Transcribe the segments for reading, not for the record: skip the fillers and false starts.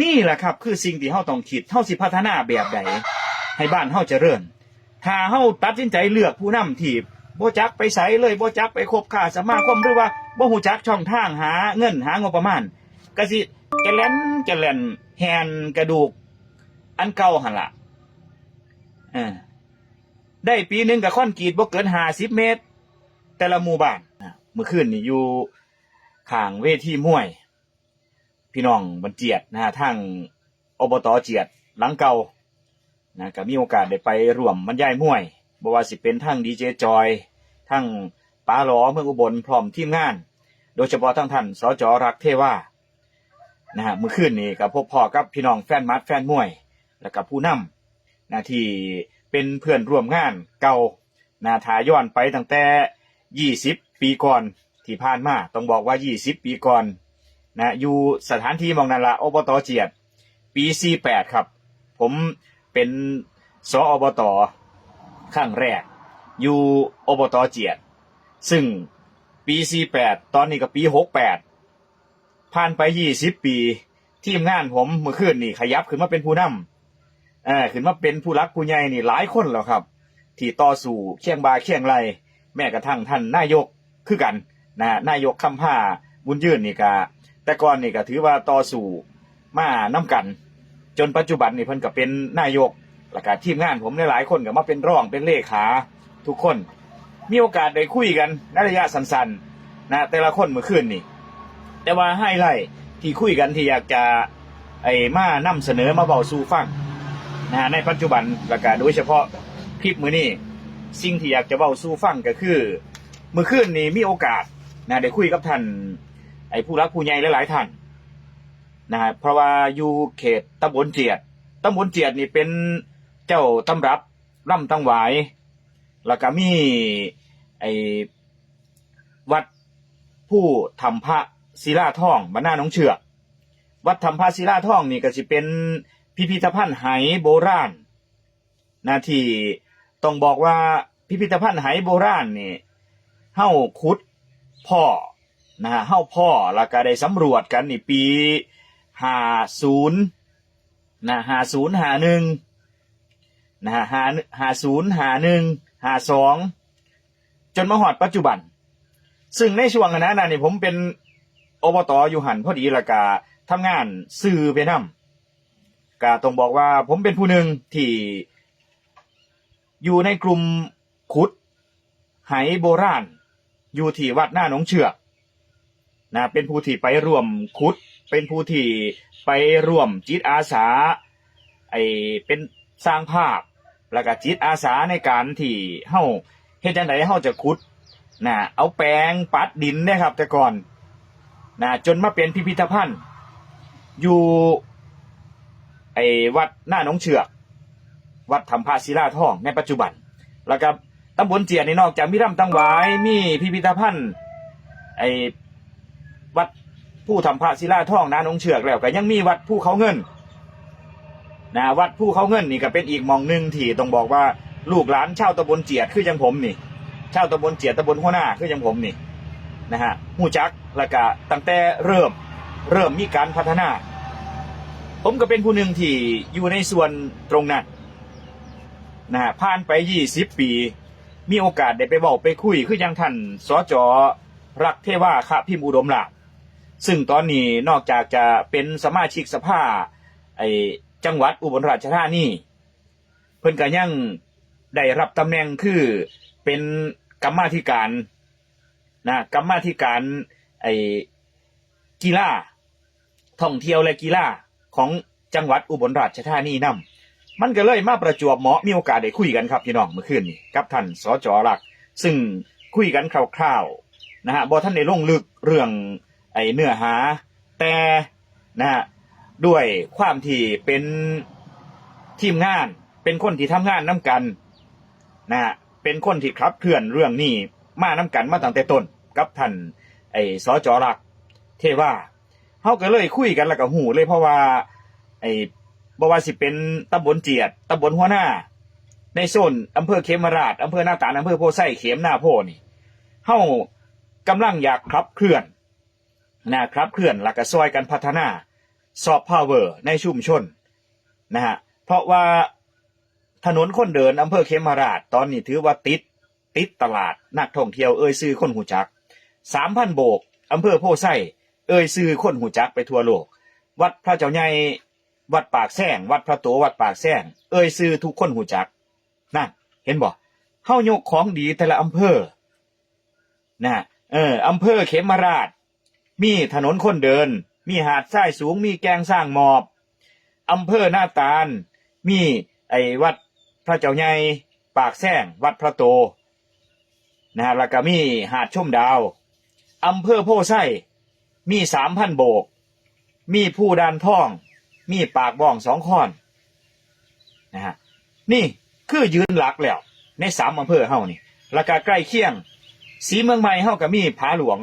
นี่แหละครับคือสิ่งที่เฮาต้องคิดเฮาสิพัฒนาแบบใดให้บ้านเฮาเจริญถ้าเฮาตัดสินใจเลือกผู้นำที่บ่จักไปไสเลยบ่จักไปคบค้าสมาคมหรือว่าบ่ฮู้จักช่องทางหาเงินหางบประมาณก็สิแกล่นแฮนกระดูกอันเก่าหั่นล่ะได้ปีนึงก็คอนกรีตบ่เกิน50เมตรแต่ละหมู่บ้านเมื่อคืนนี่อยู่ข้างเวทีมวยพี่น้องบันเจียดทางอบต.เจียดหลังเก่าก็มีโอกาสได้ไปร่วมบรรยายมวยบ่ว่าสิเป็นทั้งดีเจจอยทั้งป๋าหลอเมืองอุบลพร้อมทีมงานโดยเฉพาะทั้งท่านสจ.รักเทวาเมื่อคืนนี้ก็พบพ่อกับพี่น้องแฟนมัดแฟนมวยแล้วก็ผู้นำที่เป็นเพื่อนร่วมงานเก่าถ้าย้อนไปตั้งแต่20ปีก่อนที่ผ่านมาต้องบอกว่า20ปีก่อนอยู่สถานที่มองนั่นละอบต.เจียดปี48ครับผมเป็นสอบต.ครั้งแรกอยู่อบต.เจียดซึ่งปี48ตอนนี้ก็ปี68ผ่านไป20ปีทีมงานผมเมื่อคืนนี่ขยับขึ้นมาเป็นผู้นำขึ้นมาเป็นผู้รักผู้ใหญ่นี่หลายคนแล้วครับที่ต่อสู้เคียงบ่าเคียงไหลแม้กระทั่งท่านนายกคือกันนายกคำผ้าบุญยืนนี่ก็แต่ก่อนนี่ก็ถือว่าต่อสู้มานํกันจนปัจจุบันนี่เพิ่นก็เป็นนายกแล้วก็ทีมงานผมหลายคนก็มาเป็นรองเป็นเลขาทุกคนมีโอกาสได้คุยกันในระยะสั้นๆแต่ละคนเมื่อคืนนี่แต่ว่าไฮไลท์ที่คุยกันที่อยากจะมานำเสนอมาเว้าสู่ฟังในปัจจุบันแล้วก็โดยเฉพาะคลิปมื้อนี้สิ่งที่อยากจะเว้าสู่ฟังก็คือเมื่อคืนนี้มีโอกาสได้คุยกับท่านผู้รักผู้ใหญ่หลายๆท่านเพราะว่าอยู่เขตตำบลเจียดนี่เป็นเจ้าตำรับร่ำตังหวายแล้วก็มีวัดผู้ทำพระศิลาทองบ้านนาหนองเชือกวัดทำพระศิลาทองนี่ก็สิเป็นพิพิธภัณฑ์ไหโบราณที่ต้องบอกว่าพิพิธภัณฑ์ไหโบราณนี่เฮาขุดพ่อเฮาพ่อแล้วก็ได้สำรวจกันนี่ปี50 50 51 50 51 52จนมาฮอดปัจจุบันซึ่งในช่วงนั้นนี่ผมเป็นอบต.อยู่หั่นพอดีแล้วก็ทำงานสื่อไปนำก็ต้องบอกว่าผมเป็นผู้หนึ่งที่อยู่ในกลุ่มขุดไหโบราณอยู่ที่วัดหน้าหนองเชือกเป็นผู้ที่ไปร่วมขุดเป็นผู้ที่ไปร่วมจิตอาสาเป็นสร้างภาพแล้วก็จิตอาสาในการที่เฮาเฮ็ดจังได๋เฮาจะขุดเอาแปรงปัดดินนะครับแต่ก่อนจนมาเป็นพิพิธภัณฑ์อยู่วัดหน้าหนองเชือกวัดถ้ำพระศิลาทองในปัจจุบันแล้วก็ตำบลเจียดนี่นอกจากมีร่ำตังหวายมีพิพิธภัณฑ์วัดผู้ทำพระศิลาทองหน้าหนองเชือกแล้วก็ยังมีวัดภูเขาเงินวัดภูเขาเงินนี่ก็เป็นอีกหม่องนึงที่ต้องบอกว่าลูกหลานชาวตำบลเจียดคือจังผมนี่ชาวตำบลเจียดตำบลหัวหน้าคือจังผมนี่ฮู้จักแล้วก็ตั้งแต่เริ่มมีการพัฒนาผมก็เป็นผู้หนึ่งที่อยู่ในส่วนตรงนั้นผ่านไป20ปีมีโอกาสได้ไปเว้าไปคุยคือจังท่านสจ.รักเทวาคะพิมพ์อุดมลาภซึ่งตอนนี้นอกจากจะเป็นสมาชิกสภาจังหวัดอุบลราชธานีเพิ่นก็ยังได้รับตำแหน่งคือเป็นกรรมาธิการกีฬาท่องเที่ยวและกีฬาของจังหวัดอุบลราชธานีนำมันก็เลยมาประจวบเหมาะมีโอกาสได้คุยกันครับพี่น้องเมื่อคืนนี้กับท่านสจ.รักซึ่งคุยกันคร่าวๆบ่ท่านได้ลงลึกเรื่องเนื้อหาแต่ด้วยความที่เป็นทีมงานเป็นคนที่ทำงานนำกันเป็นคนที่ขับเคลื่อนเรื่องนี้มานำกันมาตั้งแต่ต้นกับท่านสจ.รักเทวาเฮาก็เลยคุยกันแล้วก็ฮู้เลยเพราะว่าบ่ว่าสิเป็นตำบลเจียดตำบลหัวหน้าในโซนอำเภอเขมราชอำเภอหน้าตาลอำเภอโพไซเขมหน้าโพนี่เฮากำลังอยากขับเคลื่อนแล้วก็ช่วยกันพัฒนา ซอฟต์พาวเวอร์ในชุมชนนะฮะเพราะว่าถนนคนเดินอำเภอเขมราชตอนนี้ถือว่าติดตลาดนักท่องเที่ยวซื้อคนหูจัก 3,000 โบกอำเภอโพไซซื้อคนหูจักไปทั่วโลกวัดพระเจ้าใหญ่วัดปากแซงวัดพระโตวัดปากแซงซื้อทุกคนหูจักนั่นเห็นบ่เฮายกของดีแต่ละอำเภอนะอำเภอเขมราชมีถนนคนเดินมีหาดทรายสูงมีแกงสร้างหมอบอำเภอหน้าตาลมีวัดพระเจ้าใหญ่ปากแซงวัดพระโตนะฮะแล้วก็มีหาดชมดาวอำเภอโพไซมี 3,000 โบกมีผู้ดานท่องมีปากบ้อง2ค้อนนะฮะนี่คือยืนหลักแล้วใน3อำเภอเฮานี่แล้วก็ใกล้เคียงสีเมืองใหม่เฮาก็มีผาหลวง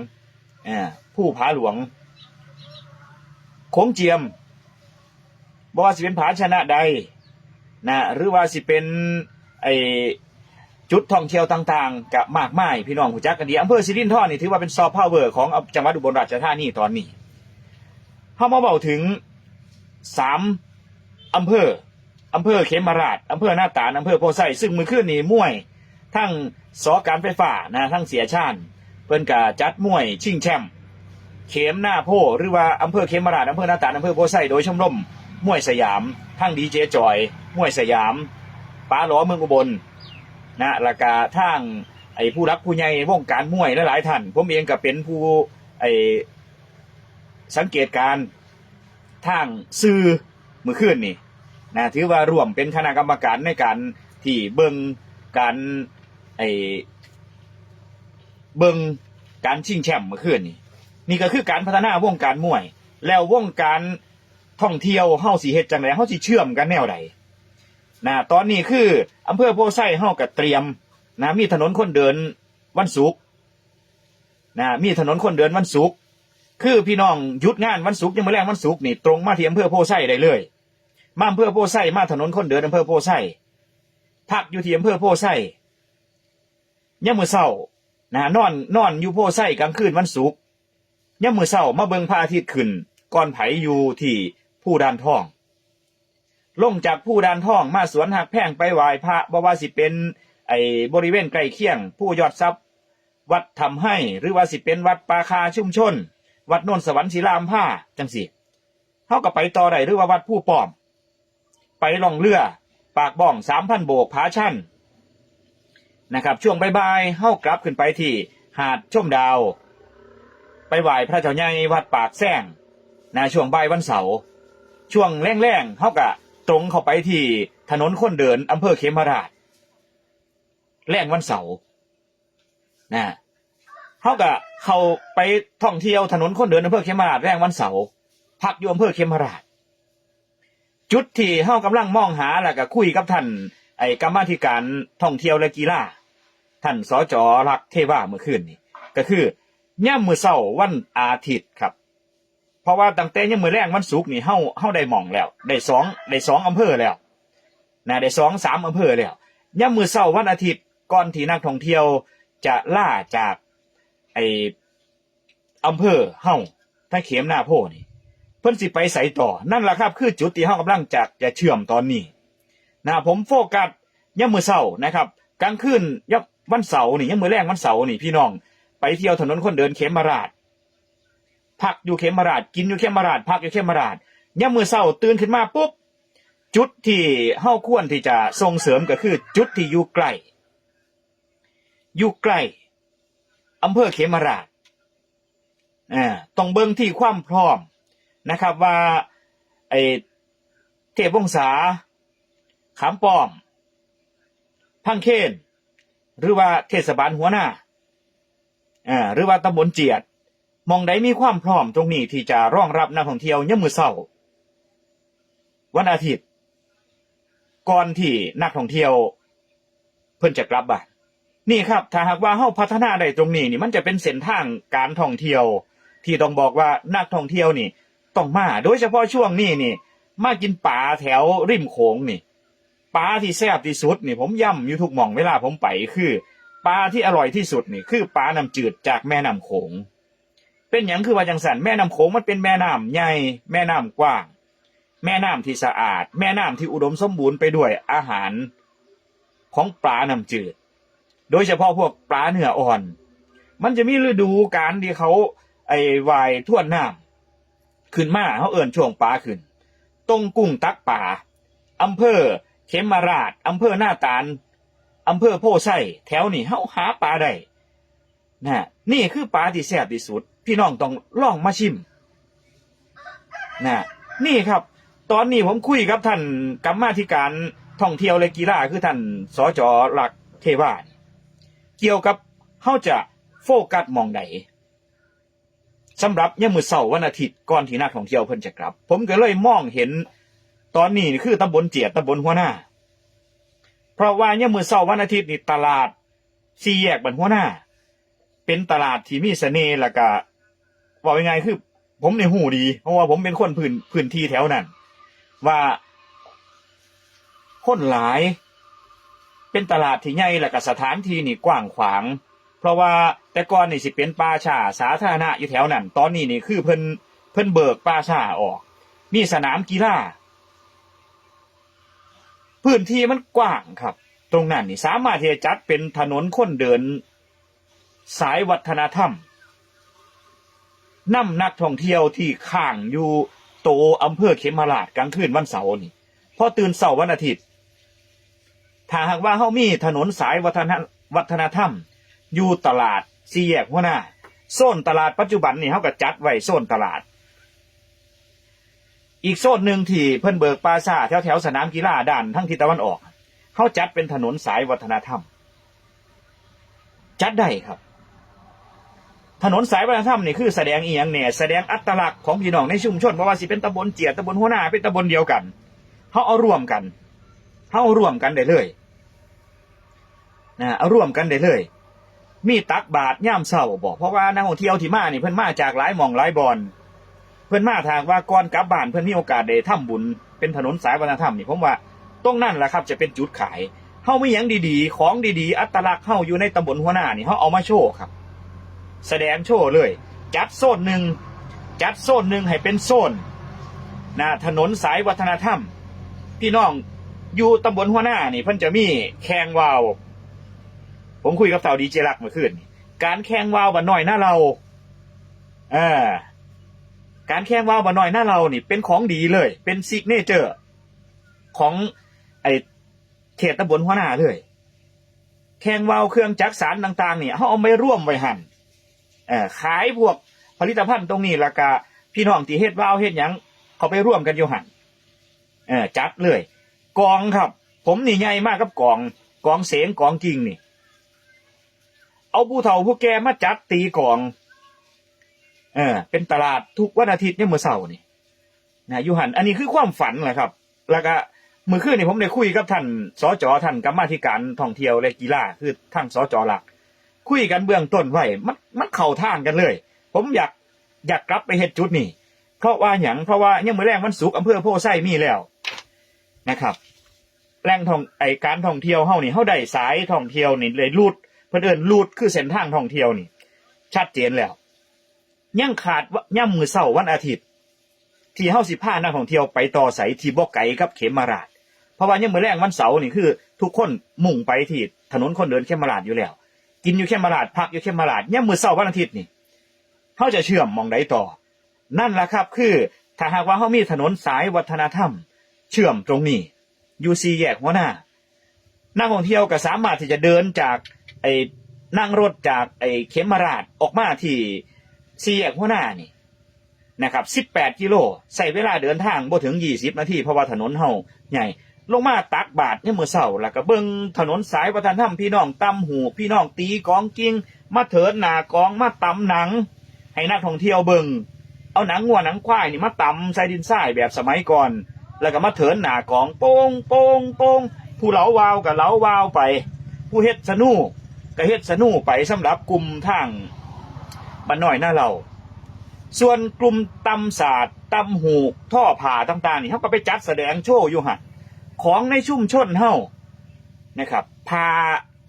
ผู้ผาหลวงโขงเจียมบ่ว่าสิเป็นผาชนะใดนะหรือว่าสิเป็นจุดท่องเที่ยวต่างๆก็มากมายพี่น้องรู้จักกันดีอำเภอสิรินธรนี่ถือว่าเป็นซอฟต์พาวเวอร์ของจังหวัดอุบลราชธานีตอนนี้เฮามาเว้าถึง3อำเภอเขมราชอำเภอหน้าตาลอำเภอโพไซซึ่งมื้อคืนนี้มวยทั้งสการไฟฟ้านะทั้งเสียชาญเพิ่นก็จัดมวยชิงแชมป์เขมหน้าโพหรือว่าอำเภอเขมราชอำเภอหน้าตาลอำเภอโพไซโดยชมรมมวยสยามทั้งดีเจจอยมวยสยามป้าหลอเมืองอุบลนะแล้วก็ทางผู้รักผู้ใหญ่วงการมวยหลายๆท่านผมเองก็เป็นผู้สังเกตการทางสื่อมื้อคืนนี่นะถือว่าร่วมเป็นคณะกรรมการในการที่เบิ่งการเบิ่งการชิงแชมป์เมื่อคืนนี่ก็คือการพัฒนาวงการมวยแล้ววงการท่องเที่ยวเฮาสิเฮ็ดจังได๋เฮาสิเชื่อมกันแนวใดนะตอนนี้คืออำเภอโพไซเฮาก็เตรียมนะมีถนนคนเดินวันศุกร์นะมีถนนคนเดินวันศุกร์คือพี่น้องหยุดงานวันศุกร์ยังมื้อแลงวันศุกร์นี่ตรงมาที่อำเภอโพไซได้เลยมาอำเภอโพไซมาถนนคนเดินอำเภอโพไซพักอยู่ที่อำเภอโพไซยามมื้อเช้านะนอนอยู่โพไซกลางคืนวันศุกร์ยามมื้อเช้ามาเบิ่งพระอาทิตย์ขึ้นก่อนไผอยู่ที่ผู้ดานทองลงจากผู้ดานทองมาสวนหักแพงไปไหว้พระบ่ว่าสิเป็นบริเวณใกล้เคียงผู้ยอดทรัพย์วัดทำให้หรือว่าสิเป็นวัดปาคาชุมชนวัดโนนสวรรค์ศิลาอำภาจังซี่เฮาก็ไปต่อได้หรือว่าวัดผู้ป้อมไปล่องเรือปากบ้อง 3,000 โบกผาชันนะครับช่วงบ่ายๆเฮากลับขึ้นไปที่หาดชมดาวไปไหว้พระเจ้าใหญ่วัดปากแซงนะช่วงบ่ายวันเสาร์ช่วงแรงๆเฮาก็ตรงเข้าไปที่ถนนคนเดินอำเภอเขมราชแรงวันเสาร์นะเฮาก็เข้าไปท่องเที่ยวถนนคนเดินอำเภอเขมราชแรงวันเสาร์พักอยู่อำเภอเขมราชจุดที่เฮากำลังมองหาแล้วก็คุยกับท่านกรรมาธิการท่องเที่ยวและกีฬาท่านสจ.รักเทวาเมื่อคืนนี้ก็คือย่ามมื้อเช้าวันอาทิตย์ครับเพราะว่าตั้งแต่ยามมื้อแลงวันศุกร์นี่เฮาได้หม่องแล้วได้2อำเภอแล้วนะได้2-3อำเภอแล้วยามมื้อเช้าวันอาทิตย์ก่อนที่นักท่องเที่ยวจะล่าจากอำเภอเฮาถ้าเขมหน้าโพนี่เพิ่นสิไปไสต่อนั่นล่ะครับคือจุดที่เฮากำลังจะเชื่อมตอนนี้นะผมโฟกัสยามมื้อเช้านะครับกลางคืนวันเสาร์นี่ยามมื้อแลงวันเสาร์นี่พี่น้องไปเที่ยวถนนคนเดินเขมราชพักอยู่เขมราชกินอยู่เขมราชพักอยู่เขมราชยามมื้อเช้าตื่นขึ้นมาปุ๊บจุดที่เฮาควรที่จะส่งเสริมก็คือจุดที่อยู่ใกล้อำเภอเขมราชต้องเบิ่งที่ความพร้อมนะครับว่าเทพวงศาขามป้อมพังเคนหรือว่าเทศบาลหัวหน้าหรือว่าตำบลเจียดมองใดมีความพร้อมตรงนี้ที่จะรองรับนักท่องเที่ยวยามมื้อเช้าวันอาทิตย์ก่อนที่นักท่องเที่ยวเพิ่นจะกลับบ้านนี่ครับถ้าหากว่าเฮาพัฒนาได้ตรงนี้นี่มันจะเป็นเส้นทางการท่องเที่ยวที่ต้องบอกว่านักท่องเที่ยวนี่ต้องมาโดยเฉพาะช่วงนี้นี่มากินปลาแถวริมโขงนี่ปลาที่แซ่บที่สุดนี่ผมย้ำอยู่ทุกหม่องเวลาผมไปคือปลาที่อร่อยที่สุดนี่คือปลาน้ำจืดจากแม่น้ำโขง เป็นหยังคือว่าจังสันแม่น้ำโขงมันเป็นแม่น้ำใหญ่แม่น้ำกว้างแม่น้ำที่สะอาดแม่น้ำที่อุดมสมบูรณ์ไปด้วยอาหารของปลาน้ำจืดโดยเฉพาะพวกปลาเนื้ออ่อนมันจะมีฤดูกาลที่เขาว่ายท่วนน้ำขึ้นมาเขาเอิ่นช่วงปลาขึ้นตรงกุ้งตักป่าอำเภอเขมราชอำเภอหน้าตาลอำเภอโพไซแถวนี้เขาหาปลาได้นะนี่คือปลาที่แซ่บที่สุดพี่น้องต้องลองมาชิมนะนี่ครับตอนนี้ผมคุยกับท่านกรรมาธิการท่องเที่ยวและกีฬาคือท่านสจ.หลักเทวาเกี่ยวกับเขาจะโฟกัสมองใดสำหรับยามมื้อเช้าวันอาทิตย์ก่อนที่นักท่องเที่ยวเพิ่นจะกลับผมก็เลยมองเห็นตอนนี้คือตำบลเจียดตำบลหัวหน้าเพราะว่ายามมื้อเช้าวันอาทิตย์นี่ตลาดสี่แยกบ้านหัวหน้าเป็นตลาดที่มีเสน่ห์แล้วก็ว่ายังไงคือผมในหูดีเพราะว่าผมเป็นคนพื้นที่แถวนั้นว่าคนหลายเป็นตลาดที่ใหญ่แล้วก็สถานที่นี่กว้างขวางเพราะว่าแต่ก่อนนี่สิเป็นป่าช้าสาธารณะอยู่แถวนั้นตอนนี้นี่คือเพิ่นเบิกป่าช้าออกมีสนามกีฬาพื้นที่มันกว้างครับตรงนั้นนี่สามารถที่จะจัดเป็นถนนคนเดินสายวัฒนธรรมนำนักท่องเที่ยวที่ข้างอยู่โตอำเภอเขมราชกลางคืนวันเสาร์นี่พอตื่นเสาร์วันอาทิตย์ถ้าหากว่าเขามีถนนสายวัฒนธรรมอยู่ตลาดสี่แยกหัวหน้าโซนตลาดปัจจุบันนี่เขาก็จัดไว้โซนตลาดอีกโซนหนึ่งที่เพิ่นเบิกปราสาทแถวสนามกีฬาด้านทั้งทิศตะวันออกเขาจัดเป็นถนนสายวัฒนธรรมจัดได้ครับถนนสายวัฒนธรรมนี่คือแสดงอีหยังเนี่ยแสดงอัตลักษณ์ของพี่น้องในชุมชนเพราะว่าสิเป็นตำบลเจียดตำบลหัวหน้าเป็นตำบลเดียวกันเขาเอาร่วมกันได้เลยนะเอาร่วมกันได้เลยมีตักบาตรย่ามเช้าบอกเพราะว่านักท่องเที่ยวที่มานี่เพิ่นมาจากหลายหม่องหลายบอนเพิ่นมาทางว่าก่อนกลับบ้านเพิ่นมีโอกาสได้ทำบุญเป็นถนนสายวัฒนธรรมนี่ผมว่าตรงนั้นแหละครับจะเป็นจุดขายเฮามีหยังดีๆของดีๆอัตลักษณ์เฮาอยู่ในตำบลหัวหน้านี่เฮาเอามาโชว์ครับแสดงโชว์เลยจัดโซนหนึ่งให้เป็นโซนนะถนนสายวัฒนธรรมพี่น้องอยู่ตำบลหัวหน้านี่เพิ่นจะมีแข่งวาวผมคุยกับสาวดีเจรักเมื่อคืนการแข่งวาวบ่น้อยหน้าเราการแข่งวาวบ่น้อยหน้าเรานี่เป็นของดีเลยเป็นซิกเนเจอร์ของเขตตำบลหัวหน้าเลยแข่งวาวเครื่องจักสานต่างๆนี่เขาเอาไปร่วมไว้หั่นขายพวกผลิตภัณฑ์ตรงนี้แล้วก็พี่น้องที่เฮ็ดวาวเฮ็ดหยังเขาไปร่วมกันอยู่หั่นจัดเลยกองครับผมนี่ใหญ่มากกับกองเสงกองกิ่งนี่เอาผู้เฒ่าผู้แก่มาจัดตีกองเป็นตลาดทุกวันอาทิตย์เนี่ยมื้อเช้านี่นะอยู่หั่นอันนี้คือความฝันแหละครับแล้วก็มื้อคืนนี่ผมได้คุยกับท่านสจ.ท่านกรรมาธิการท่องเที่ยวและกีฬาคือท่านสจ.หลักคุยกันเบื้องต้นไว้มันเข้าทางกันเลยผมอยากกลับไปเฮ็ดจุดนี้เพราะว่าหยังเพราะว่ายังมื้อแรงวันศุกร์อำเภอโพไซมีแล้วนะครับแหล่งการท่องเที่ยวเฮานี่เฮาได้สายท่องเที่ยวนี่เลยรูทเพิ่นเอิ้นรูทคือเส้นทางท่องเที่ยวนี่ชัดเจนแล้วยังขาดย่ำมื้อเช้าวันอาทิตย์ที่เฮาสิพานักท่องเที่ยวไปต่อไสที่บ่ไกลกับเขมราชเพราะว่ายังมื้อแรงวันเสาร์นี่คือทุกคนมุ่งไปที่ถนนคนเดินเขมราชอยู่แล้วกินอยู่เขมราชพักอยู่เขมราชย่ำมื้อเช้าวันอาทิตย์นี่เฮาจะเชื่อมหม่องใดต่อนั่นล่ะครับคือถ้าหากว่าเฮามีถนนสายวัฒนธรรมเชื่อมตรงนี้อยู่สี่แยกหัวหน้านักท่องเที่ยวก็สามารถที่จะเดินจากนั่งรถจากเขมราชออกมาที่สี่แยกหัวหน้านี่นะครับ18กิโลใช้เวลาเดินทางบ่ถึง20นาทีเพราะว่าถนนเฮาใหญ่ลงมาตักบาตรในมื้อเช้าแล้วก็เบิ่งถนนสายวัฒนธรรมพี่น้องตำหูพี่น้องตีกองกิ้งมาเถินหน้ากองมาตำหนังให้นักท่องเที่ยวเบิ่งเอาหนังงัวหนังควายนี่มาตำใส่ดินทรายแบบสมัยก่อนแล้วก็มาเถินหน้ากองโป้งโป้งโป้งผู้เหลาวาวก็เหลาวาวไปผู้เฮ็ดสนุก็เฮ็ดสนุไปสำหรับกลุ่มทางบ้านน้อยหน้าเราส่วนกลุ่มตำศาสตร์ตำหูท่อผ่าต่างๆนี่เขาก็ไปจัดแสดงโชว์อยู่หั่นของในชุมชนเฮานะครับผ่า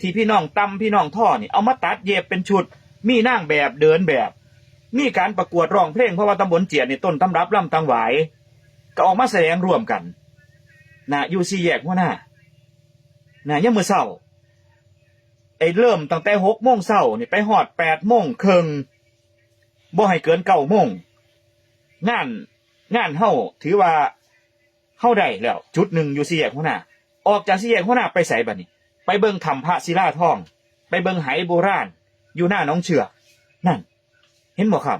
ที่พี่น้องตำพี่น้องท่อนี่เอามาตัดเย็บเป็นชุดมีนางแบบเดินแบบ มีการประกวดร้องเพลงเพราะว่าตำบลเจียดนี่ต้นตำรับล่ำตังหวายก็ออกมาแสดงร่วมกันนะอยู่สี่แยกหัวหน้านะยามมื้อเช้าเริ่มตั้งแต่6 โมงเช้านี่ไปฮอด8 โมงครึ่งบ่ให้เกิน9 โมงงานเฮาถือว่าเฮาได้แล้วจุดหนึ่งอยู่สี่แยกหัวหน้าออกจากสี่แยกหัวหน้าไปไสบัดนี้ไปเบิ่งถ้ำพระศิลาทองไปเบิ่งไหโบราณอยู่หน้าหนองเชือกนั่นเห็นบ่ครับ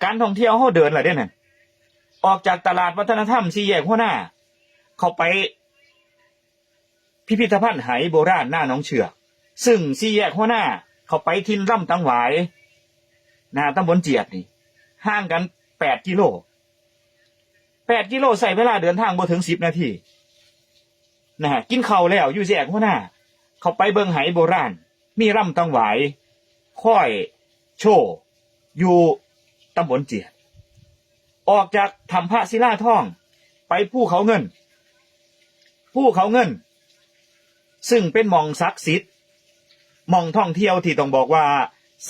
การท่องเที่ยวเฮาเดินล่ะเด้นั่นออกจากตลาดวัฒนธรรมสี่แยกหัวหน้าเข้าไปพิพิธภัณฑ์ไหโบราณหน้าหนองเชือกซึ่งสี่แยกหัวหน้าเข้าไปทินร่ำตังหวายตำบลเจียดนี่ห่างกัน8 กิโลใส่เวลาเดินทางบ่ถึง10 นาทีกินข้าวแล้วอยู่แยกหัวหน้าเข้าไปเบิ่งไหโบราณมีร่ำตังหวายค่อยโชว์อยู่ตำบลเจียดออกจากถ้ำพระศิลาทองไปภูเขาเงินซึ่งเป็นหม่องศักดิ์สิทธิ์หม่องท่องเที่ยวที่ต้องบอกว่า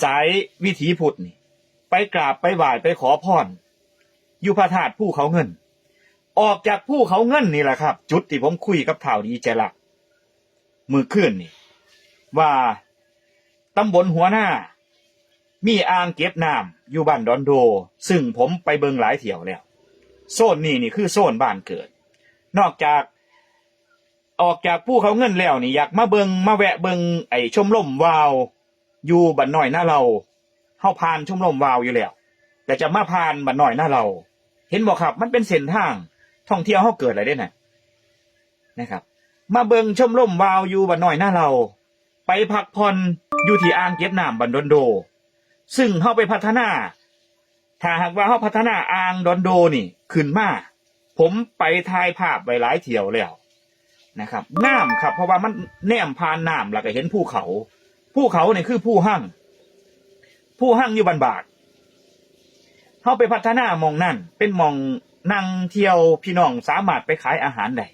สายวิถีพุทธนี่ไปกราบไปไหว้ไปขอพรอยู่พระธาตุภูเขาเงินออกจากภูเขาเงินนี่แหละครับจุดที่ผมคุยกับท่าวดีใจละมื้อคืนนี่ว่าตำบลหัวหน้ามีอ่างเก็บน้ำอยู่บ้านดอนโดซึ่งผมไปเบิ่งหลายเที่ยวแล้วโซนนี่คือโซนบ้านเกิดนอกจากออกจากภูเขาเงินแล้วนี่อยากมาแวะเบิ่งชมรมวาวอยู่บ้านน้อยหน้าเราเฮาผ่านชมรมวาวอยู่แล้วแต่จะมาผ่านบ้านน้อยหน้าเราเห็นบ่ครับมันเป็นเส้นทางท่องเที่ยวเฮาเกิดอะไรได้นะครับมาเบิ่งชมรมวาวอยู่บ้านน้อยหน้าเราไปพักผ่อนอยู่ที่อ่างเก็บน้ำบ้านดอนโดซึ่งเฮาไปพัฒนาถ้าหากว่าเฮาพัฒนาอ่างดอนโดนี่ขึ้นมาผมไปถ่ายภาพไว้หลายเที่ยวแล้วนะครับงามครับเพราะว่ามันแนมผ่านน้ำแล้วก็เห็นภูเขานี่คือภูหั่งอยู่บ้านบากเฮาไปพัฒนาหม่องนั่นเป็นหม่องนั่งเที่ยวพี่น้องสามารถไปขายอาหารได้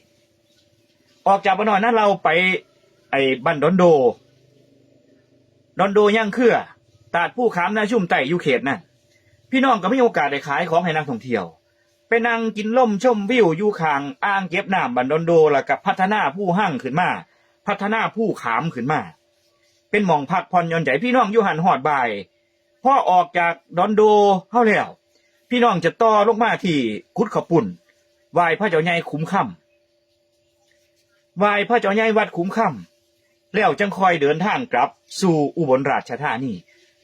ออกจากบ้านน้อยนั้นเราไปบ้านดอนโดย่างเครือตาดผู้ขามนาชุ่มไต่อยู่เขตนั่นพี่น้องก็มีโอกาสได้ขายของให้นักท่องเที่ยวไปนั่งกินลมชมวิวอยู่ข้างอ่างเก็บน้ำบ้านดอนโดแล้วก็พัฒนาผู้หั่งขึ้นมาพัฒนาผู้ขามขึ้นมาเป็นหม่องพักผ่อนหย่อนใจพี่น้องอยู่หันหอดบ่ายพอออกจากดอนโดเฮาแล้วพี่น้องจะต่อลงมาที่กุดขปุ่นไหว้พระเจ้าใหญ่คุ้มค่ำไหว้พระเจ้าใหญ่วัดคุ้มค่ำแล้วจังคอยเดินทางกลับสู่อุบลราชธานี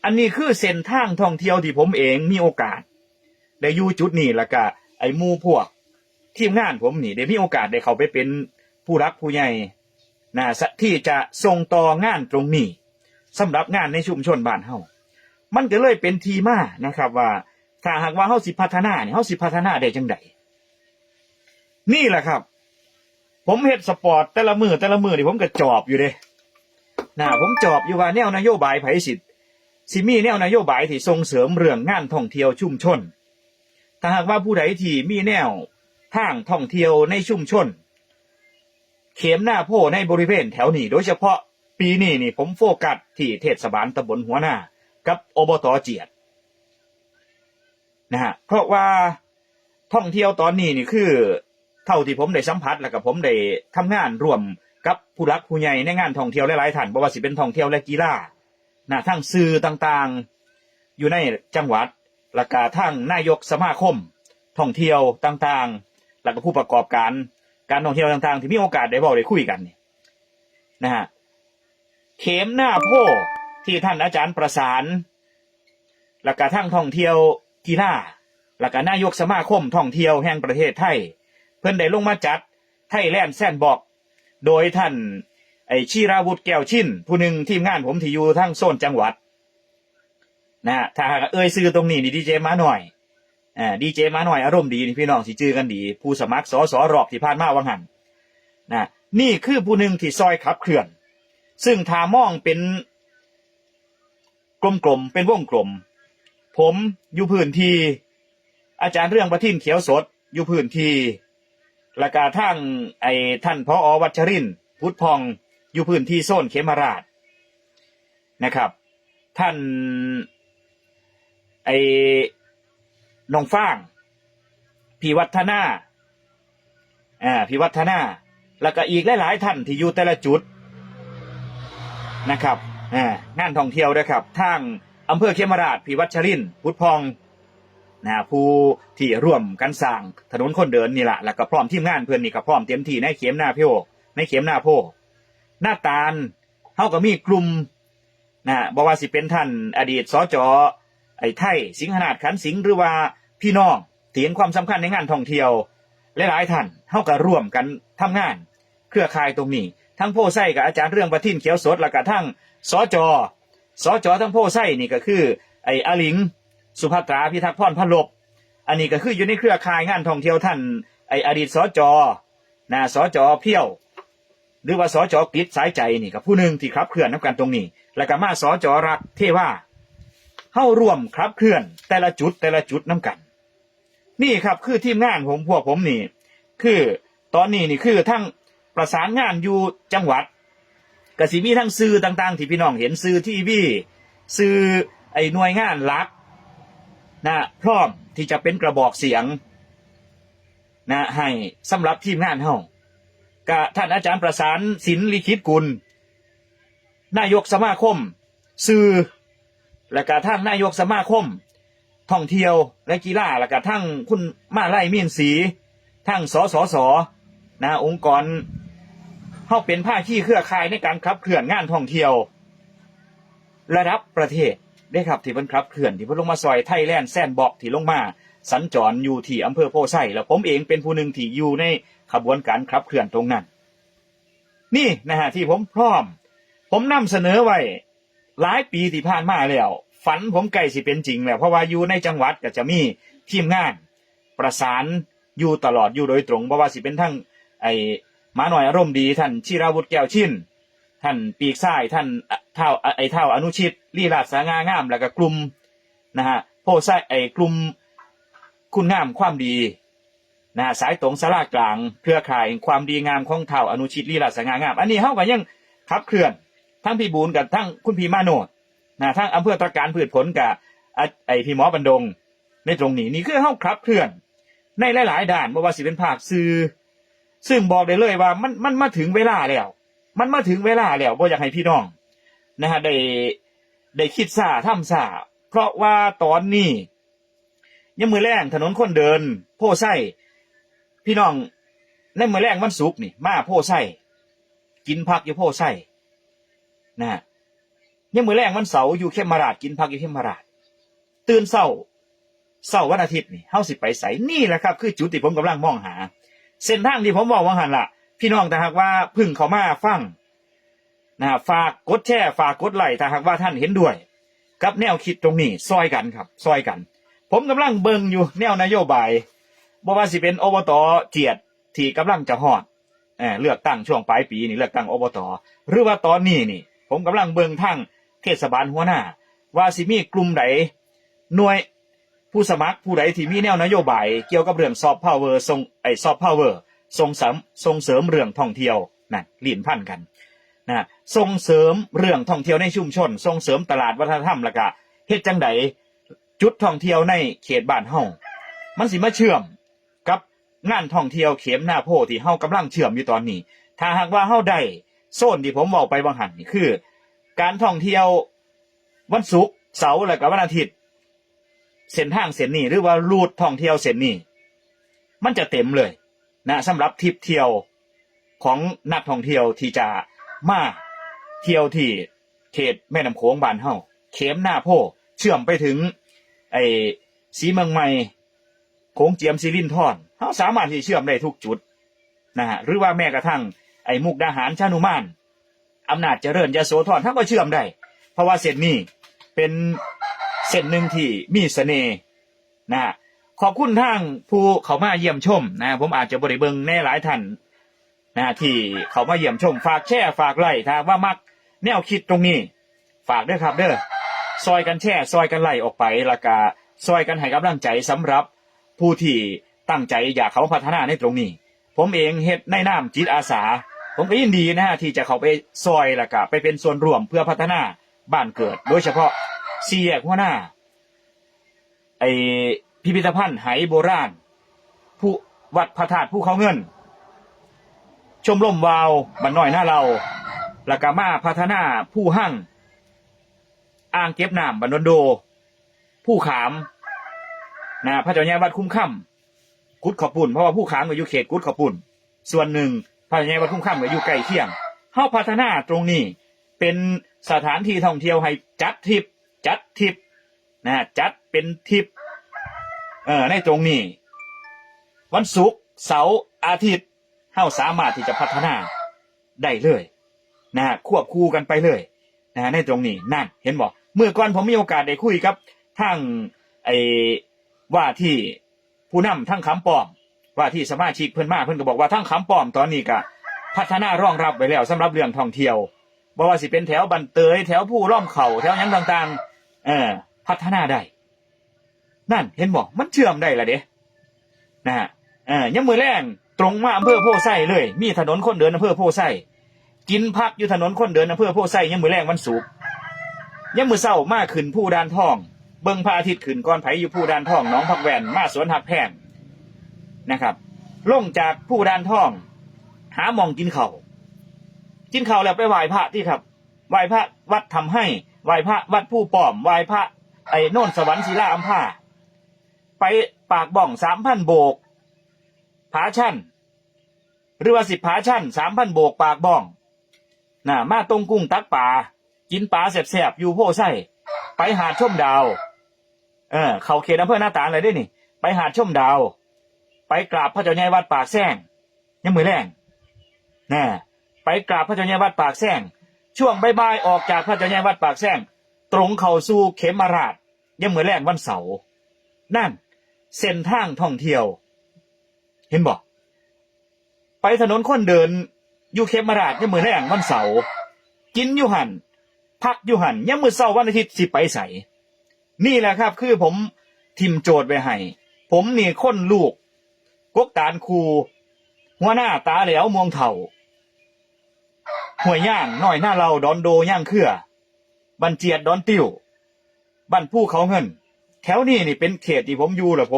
อันนี้คือเส้นทางท่องเที่ยวที่ผมเองมีโอกาสได้อยู่จุดนี้แล้วก็หมู่พวกทีมงานผมนี่ได้มีโอกาสได้เข้าไปเป็นผู้รักผู้ใหญ่ที่จะส่งต่องานตรงนี้สำหรับงานในชุมชนบ้านเฮามันก็เลยเป็นที่มานะครับว่าถ้าหากว่าเฮาสิพัฒนาเนี่ยเฮาสิพัฒนาได้จังไดนี่แหละครับผมเฮ็ดสปอร์ตแต่ละมือนี่ผมก็จอบอยู่เด้ผมจอบอยู่ว่าแนวนโยบายไผสิมีแนวนโยบายที่ส่งเสริมเรื่องงานท่องเที่ยวชุมชนถ้าหากว่าผู้ใดที่มีแนวทางท่องเที่ยวในชุมชนเขมหน้าโพในบริเวณแถวนี้โดยเฉพาะปีนี้นี่ผมโฟกัสที่เทศบาลตำบลหัวหน้ากับอบต.เจียดเพราะว่าท่องเที่ยวตอนนี้นี่คือเท่าที่ผมได้สัมผัสแล้วก็ผมได้ทำงานร่วมกับผู้หลักผู้ใหญ่ในงานท่องเที่ยวหลายๆท่านบ่ว่าสิเป็นท่องเที่ยวและกีฬาทั้งสื่อต่างๆอยู่ในจังหวัดแล้วก็ทั้งนายกสมาคมท่องเที่ยวต่างๆแล้วก็ผู้ประกอบการท่องเที่ยวต่างๆที่มีโอกาสได้เว้าได้คุยกันเขมหน้าโพที่ท่านอาจารย์ประสานแล้วก็ทั้งท่องเที่ยวกีฬาแล้วก็นายกสมาคมท่องเที่ยวแห่งประเทศไทยเพิ่นได้ลงมาจัดไทยแลนด์แซนด์บ็อกซ์โดยท่านชีราวุฒิแก้วชินผู้หนึ่งทีมงานผมที่อยู่ทั้งโซนจังหวัดถ้าหากชื่อตรงนี้นี่ดีเจมาหน่อยดีเจมาหน่อยอารมณ์ดีนี่พี่น้องสิจื้อกันดีผู้สมัครสสรอบที่ผ่านมาว่างั้นนี่คือผู้หนึ่งที่ซอยขับเคลื่อนซึ่งถ้ามองเป็นกลมๆเป็นวงกลมผมอยู่พื้นที่อาจารย์เรื่องประทินเขียวสดอยู่พื้นที่แล้วก็ทั้งท่านผอ.วัชรินทร์พุทธพองอยู่พื้นที่โซนเขมราชนะครับท่าน ไอ้น้องฟางพี่วัฒนาพี่วัฒนาแล้วก็อีกหลายๆท่านที่อยู่แต่ละจุดนะครับงานท่องเที่ยวนะครับทางอำเภอเขมราชพี่วัชรินทร์พุทธพองผู้ที่ร่วมกันสร้างถนนคนเดินนี่แหละแล้วก็พร้อมทีมงานเพื่อนนี่ก็พร้อมเต็มที่ในเข็มหน้าโพหน้าตาลเฮาก็มีกลุ่มบ่ว่าสิเป็นท่านอดีตสจ.ไอ้ไทยสิงหนาถขันสิงห์หรือว่าพี่น้องที่เห็นความสำคัญในงานท่องเที่ยวหลายๆท่านเฮาก็ร่วมกันทำงานเครือข่ายตรงนี้ทั้งโพไส้กับอาจารย์เรื่องประทินเขียวสดแล้วก็ทั้งสจ.ทั้งโพไส้นี่ก็คือไอ้อลิงสุภัตราพิทักษ์พรพลบอันนี้ก็คืออยู่ในเครือข่ายงานท่องเที่ยวท่านไอ้อดีตสจ.สจ.เพี้ยวหรือว่าสจ.กฤษสายใจนี่ก็ผู้หนึ่งที่ขับเคลื่อนนํกันตรงนี้แล้วก็มาสจ.รักเทว่าเฮาร่วมขับเคลื่อนแต่ละจุดนํกันนี่ครับคือทีมงานพวกผมนี่คือตอนนี้นี่คือทั้งประสานงานอยู่จังหวัดก็สิมีทั้งสื่อต่างๆที่พี่น้องเห็นสื่อทีวีสื่อไอ้หน่วยงานหลักพร้อมที่จะเป็นกระบอกเสียงให้สำหรับทีมงานเฮาก็ท่านอาจารย์ประสานศิลป์ลิขิตกุลนายกสมาคมสื่อและก็ทั้งนายกสมาคมท่องเที่ยวและกีฬาแล้วก็ทั้งคุณมาไล่มีนศรีทั้งสสส.องค์กรเฮาเป็นภาคีเครือข่ายในการขับเคลื่อนงานท่องเที่ยวระดับประเทศได้ครับที่เพิ่นขับเคลื่อนที่เพิ่นลงมาซอยไทยแลนด์แซนด์บ็อกซ์ที่ลงมาสัญจรอยู่ที่อำเภอโพไซแล้วผมเองเป็นผู้หนึ่งที่อยู่ในขบวนการขับเคลื่อนตรงนั้นนี่ที่ผมพร้อมผมนำเสนอไว้หลายปีที่ผ่านมาแล้วฝันผมใกล้สิเป็นจริงแล้วเพราะว่าอยู่ในจังหวัดก็จะมีทีมงานประสานอยู่ตลอดอยู่โดยตรงบ่ว่าสิเป็นทั้งไอ้หมาหน่อยอารมณ์ดีท่านชิราวุฒิแก้วชินท่านปีกซ้ายท่านเท่าอนุชิตลีลาศสง่างามแล้วก็กลุ่มโพไซกลุ่มคุณงามความดีสายตรงสารากลางเครือข่ายความดีงามของเท่าอนุชิตลีลาศสง่างามอันนี้เฮาก็ยังขับเคลื่อนทั้งพี่บูลกับทั้งคุณพี่มาโนดทั้งอำเภอตระการพืชผลกับพี่หมอบันดงในตรงนี้นี่คือเฮาขับเคลื่อนในหลายๆด้านบ่ว่าสิเป็นภาคสื่อซึ่งบอกได้เลยว่ามันมาถึงเวลาแล้วมันมาถึงเวลาแล้วบ่อยากให้พี่น้องได้คิดซ่าทำซ่าเพราะว่าตอนนี้ยังมื้อแรงถนนคนเดินโพไซพี่น้องในมื้อแรงวันศุกร์นี่มาโพไซกินผักอยู่โพไซยังมื้อแรงวันเสาร์อยู่เขมราชกินผักอยู่เขมราชตื่นเช้าวันอาทิตย์นี่เฮาสิไปไสนี่แหละครับคือจุดที่ผมกำลังมองหาเส้นทางที่ผมบอกว่าหั่นล่ะพี่น้องถ้าหากว่าพึ่งเข้ามาฟังฝากกดแชร์ฝากกดไลค์ถ้าหากว่าท่านเห็นด้วยกับแนวคิดตรงนี้ซอยกันครับซอยกันผมกำลังเบิ่งอยู่แนวนโยบายบ่ว่าสิเป็นอบต.เจียดที่กำลังจะฮอดเลือกตั้งช่วงปลายปีนี่เลือกตั้งอบต.หรือว่าตอนนี้นี่ผมกำลังเบิ่งทางเทศบาลหัวหน้าว่าสิมีกลุ่มใดหน่วยผู้สมัครผู้ใดที่มีแนวนโยบายเกี่ยวกับเรื่องซอฟต์พาวเวอร์ซอฟต์พาวเวอร์ส่งเสริมเรื่องท่องเที่ยวลิ้นพันกันส่งเสริมเรื่องท่องเที่ยวในชุมชนส่งเสริมตลาดวัฒนธรรมแล้วก็เฮ็ดจังไดจุดท่องเที่ยวในเขตบ้านเฮามันสิมาเชื่อมกับงานท่องเที่ยวเข็มหน้าโพที่เฮากำลังเชื่อมอยู่ตอนนี้ถ้าหากว่าเฮาได้โซนที่ผมเว้าไปบางหันนี่คือการท่องเที่ยววันศุกร์เสาร์และก็วันอาทิตย์เส้นทางเส้นนี้หรือว่ารูทท่องเที่ยวเส้นนี้มันจะเต็มเลยสำหรับทริปเที่ยวของนักท่องเที่ยวที่จะมาเที่ยวที่เขตแม่น้ำโขงบ้านเฮาเข็มหน้าโพเชื่อมไปถึงสีเมืองใหม่โขงเจียมศิรินธรเฮาสามารถที่เชื่อมได้ทุกจุดหรือว่าแม้กระทั่งมุกดาหารชานุมานอำนาจเจริญยโสธรเฮาก็เชื่อมได้เพราะว่าเส้นนี้เป็นเส้นหนึ่งที่มีเสน่ห์ขอบคุณทางผู้เขามาเยี่ยมชมผมอาจจะบ่ได้เบิ่งแน่หลายท่านที่เขามาเยี่ยมชมฝากแชร์ฝากไลค์ถ้าว่ามักแนวคิดตรงนี้ฝากด้วยครับเด้อซอยกันแชร์ซอยกันไล่ออกไปแล้วก็ซอยกันให้กำลังใจสำหรับผู้ที่ตั้งใจอยากเขาพัฒนาในตรงนี้ผมเองเฮ็ดในนามจิตอาสาผมก็ยินดีที่จะเข้าไปซอยแล้วก็ไปเป็นส่วนร่วมเพื่อพัฒนาบ้านเกิดโดยเฉพาะ4แยกหัวหน้า ไอพิพิธภัณฑ์ไหโบราณผู้วัดพระธาตุภูเขาเงินชมรมวาวบ้านน้อยหน้าเราแล้วก็มาพัฒนาผู้หั่งอ่างเก็บน้ำบ้านโดนโดผู้ขามนะพระเจ้าใหญ่วัดคุ้มค่ำกุดขอบปุ่นเพราะว่าผู้ขามก็อยู่เขตกุดขอบปุ่นส่วนหนึ่งพระเจ้าใหญ่วัดคุ้มค่ำก็อยู่ใกล้เคียงเฮาพัฒนาตรงนี้เป็นสถานที่ท่องเที่ยวให้จัดทริปนะจัดเป็นทริปในตรงนี้วันศุกร์เสาร์อาทิตย์เฮาสามารถที่จะพัฒนาได้เลยนะควบคู่กันไปเลยนะในตรงนี้นั่นเห็นบ่เมื่อก่อนผมมีโอกาสได้คุยกับทั้งว่าที่ผู้นำทั้งคำป้อมว่าที่สมาชิกเพิ่นมาเพิ่นก็บอกว่าทั้งคำป้อมตอนนี้ก็พัฒนารองรับไว้แล้วสำหรับเรื่องท่องเที่ยวบ่ว่าสิเป็นแถวบันเตยแถวผู้ล้อมเข่าแถวหยังต่างๆพัฒนาได้นั่นเห็นบ่มันเชื่อมได้ล่ะเด้นะฮะยามมื้อแลงตรงมาอำเภอโพไซเลยมีถนนคนเดินอำเภอโพไซกินพักอยู่ถนนคนเดินอำเภอโพไซยามมื้อแลงวันศุกร์ยามมื้อเช้ามาขึ้นผู้ดานทองเบิ่งพระอาทิตย์ขึ้นก่อนไผอยู่ผู้ดานทองหนองผักแว่นมาสวนหักแพงนะครับลงจากผู้ดานทองหาหม่องกินข้าวแล้วไปไหว้พระที่ครับไหว้พระวัดทำให้ไหว้พระวัดผู้ป้อมไหว้พระโน่นสวรรค์ศิลาอัมพาไปปากบ่อง 3,000 โบกผาชั่นหรือว่า10ผาชั่น 3,000 โบกปากบ่องมาตรงกุ้งตักป่ากินปลาแซ่บๆอยู่โพไซไปหาดชมดาวเข้าเขตอำเภอหน้าตาลเลยได้นี่ไปหาดชมดาวไปกราบพระเจ้าใหญ่วัดปากแซงยังมื้อแลงไปกราบพระเจ้าใหญ่วัดปากแซงช่วงบ่ายๆออกจากพระเจ้าใหญ่วัดปากแซงตรงเข้าสู่เขมราชยังมื้อแลงวันเสาร์นั่นเส้นทางท่องเที่ยวเห็นบ่ไปถนนคนเดินอยู่เขมราชยังมื้อแลงวันเสาร์กินอยู่หั่นพักอยู่หั่นยังมื้อเช้าวันอาทิตย์สิไปไสนี่แหละครับคือผมทิมโจทย์ไว้ให้ผมนี่คนลูกกกตาลคูหัวหน้าตาแหลวมวงเฒ่าห้วยย่างน้อยหน้าเราดอนโดย่างเครือบันเจียดดอนติ้วบ้านผู้เขาเงินแถวนี้นี่เป็นเขตที่ผมอยู่แหละ